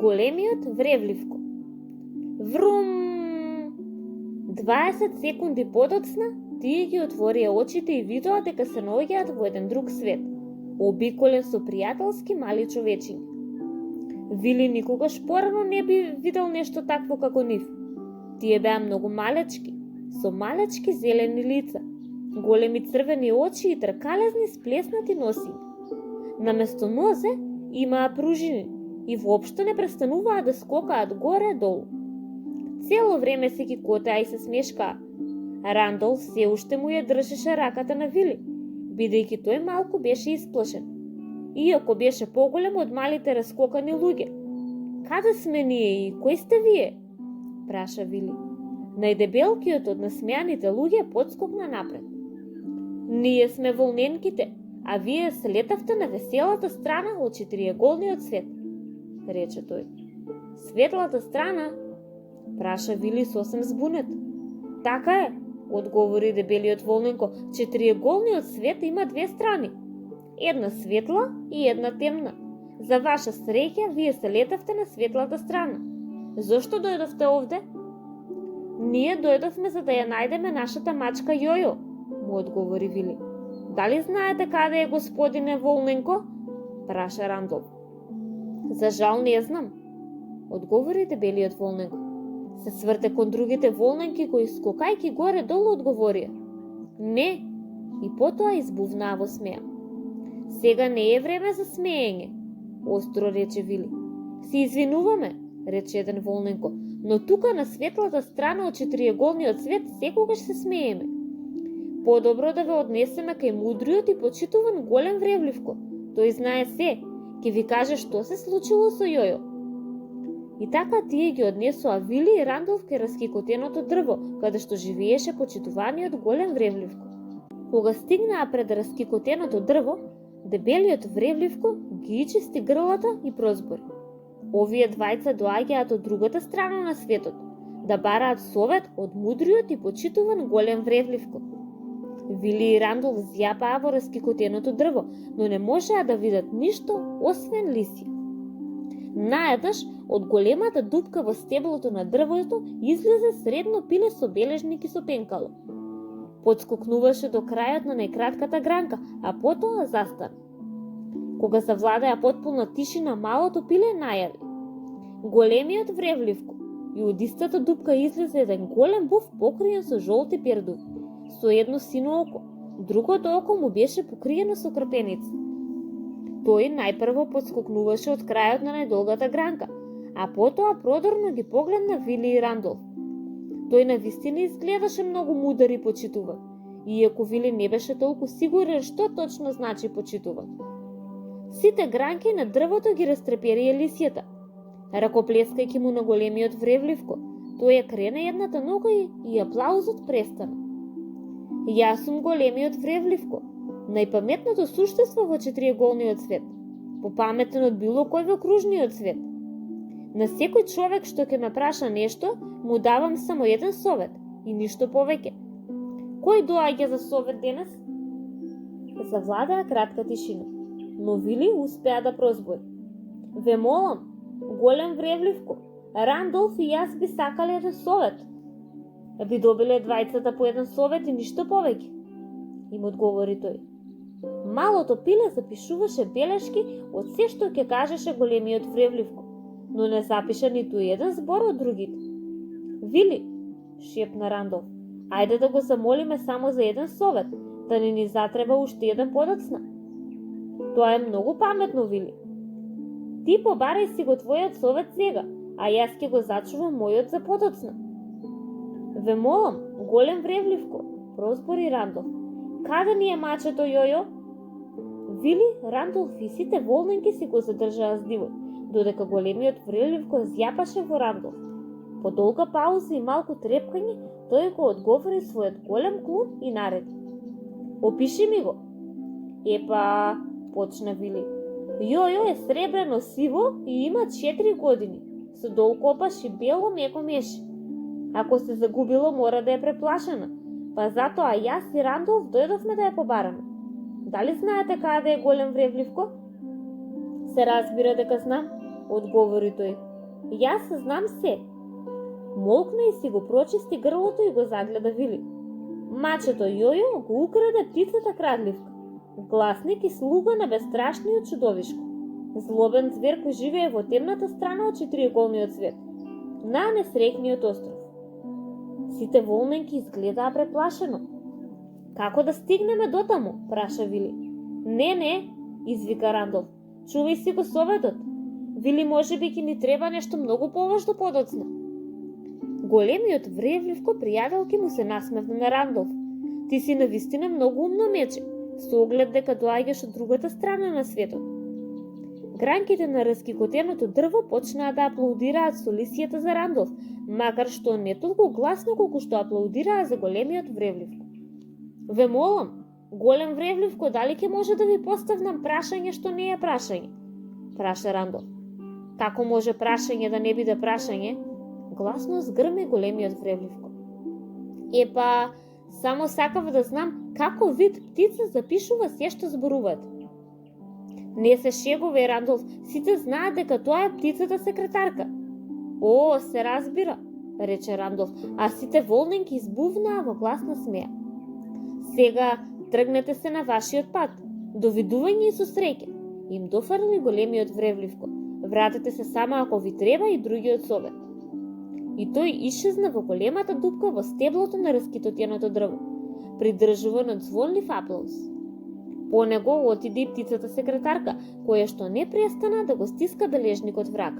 Големиот вревливко. Врум! 20 секунди подоцна, тие ги отворија очите и видоа дека се наоѓаат во еден друг свет, обиколен со пријателски мали човечиња. Вили никогаш порано не би видел нешто такво како нив. Тие беа многу малечки, со малечки зелени лица, големи црвени очи и тркалезни сплеснати носиња. Наместо нозе имаа пружини и воопшто не престануваа да скокаат горе-долу. Цело време се ги котеа и се смешкаа. Рандолф се уште му ја држеше раката на Вили, бидејќи тој малку беше исплашен. Иако беше поголем од малите раскокани луѓе. Каде сме ние и кои сте вие? Праша Вили. Најдебелкиот од насмеаните луѓе подскокна напред. Ние сме волненките, а вие слетавте на веселата страна од четириаголниот свет, рече тој. Светлата страна? Праша Вили сосем збунет. Така е, одговори дебелиот волненко, четириаголниот свет има две страни. Една светла и една темна. За ваша среќа, вие се летавте на светлата страна. Зошто дојдовте овде? Ние дојдовме за да ја најдеме нашата мачка Јојо, му одговори Вили. Дали знаете каде е господине Волненко? Праша Рандолф. За жал не знам, одговори дебелиот волненко. Се сврте кон другите волненки кои скокајки горе-долу одговорија. Не, и потоа избувнаа во смеа. Сега не е време за смеење, остро рече Вили. Си извинуваме, рече еден волненко, но тука на светлата страна од четириаголниот свет секогаш се смееме. Подобро да ве однесеме кај мудриот и почитуван голем вревливко. Тој знае се, ќе ви каже што се случило со Јојо. И така тие ги однесоа Вили и Рандолф кај раскикотеното дрво, каде што живееше почитуваниот голем вревливко. Кога стигнаа пред раскикотеното дрво, дебелиот вревливко ги чисти грлата и прозбори. Овие двајца доаѓаат од другата страна на светот, да бараат совет од мудриот и почитуван голем вревливко. Вили и Рандолф зјапаа во раскикотеното дрво, но не можеа да видат ништо освен лисија. Наеднаш, од големата дупка во стеблото на дрвото излезе средно пиле со бележник и со пенкало. Подскокнуваше до крајот на најкратката гранка, а потоа застана. Кога завладеа потпуна тишина, малото пиле најави. Големиот вревливко, и од истата дупка излезе еден голем був покриен со жолти пердуви, со едно сино око, другото око му беше покриено со крпеница. Тој најпрво подскокнуваше од крајот на најдолгата гранка, а потоа продорно ги погледна Вили и Рандолф. Тој навистина изгледаше многу мудар и почитуван, иако Вили не беше толку сигурен што точно значи почитуван. Сите гранки на дрвото ги растреперија лисијата. Ракоплескајќи му на големиот вревливко, тој ја крена едната нога и аплаузот престана. Јас сум големиот вревливко, најпаметното суштество во четириаголниот свет, попаметен од било кој во кружниот свет. На секој човек што ќе ме праша нешто, му давам само еден совет и ништо повеќе. Кој доаѓа за совет денес? Завладаа кратка тишина, но Вили успеа да прозбори. Ве молам, голем вревливко, Рандолф и јас би сакале еден совет. Би добиле двајцата по еден совет и ништо повеќе, им одговори тој. Малото пиле запишуваше белешки од се што ќе кажеше големиот вревливко, но не запиша ниту еден збор од другите. Вили, шепна Рандолф, ајде да го замолиме само за еден совет, да не ни затреба уште еден подоцна. Тоа е многу паметно, Вили. Ти побарај си го твојот совет сега, а јас ќе го зачувам мојот за подоцна. Ве молам, голем вревливко, прозбори Рандолф. Каде ни е мачето Јојо? Вили, Рандолф и сите волненки си го задржаа здивот, додека големиот вревливко зјапаше во Рандолф. По долга пауза и малку трепкање, тој го одговори својот голем клун и нареди. Опиши ми го. Епа, почна Вили. Јојо е сребрено сиво и има 4 години, со долкопаш и бело меко меши. Ако се загубило, мора да е преплашена, па затоа јас и Рандолф дојдовме да ја побараме. Дали знаете каде е голем вревливко? Се разбира дека знам, одговори тој. Јас знам се. Молкна и си го прочисти грлото и го загледа Вили. Мачето Јојо го украде птицата крадливка. Гласник и слуга на безстрашниот чудовишко. Злобен звер кој живее во темната страна од четириоголниот свет, на несреќниот остров. Сите волненки изгледаа преплашено. Како да стигнеме дотаму? Праша Вили. Не, извика Рандолф. Чувај си го советот. Вили, можеби ќе ни треба нешто многу поважно подоцна. Големиот вревливко пријателки му се насмевна на Рандолф. Ти си навистина многу умно мече, со оглед дека доаѓаш од другата страна на светот. Гранките на раскикотеното дрво почнаа да аплаудираат со лисијата за Рандолф, макар што не толку гласно колку што аплаудираа за големиот вревливко. Ве молам, голем вревливко, дали ќе може да ви поставнам прашање што не е прашање? Праша Рандолф. Како може прашање да не биде прашање? Гласно згрми големиот вревливко. Епа, само сакав да знам како вид птица запишува се што зборувате. Не се шегуве, Рандолф, сите знаат дека тоа е птицата секретарка. О, се разбира, рече Рандолф, а сите волненки избувнаа во гласна смеа. Сега тргнете се на вашиот пат. Довидување и со среќа. Им дофарли големиот вревливко. Вратете се само ако ви треба и другиот совет. И тој исчезна во големата дупка во стеблото на раскитотеното дрво, придржуван од звонлив аплауз. По него отиде и птицата секретарка, која што не престана да го стиска бележникот врак.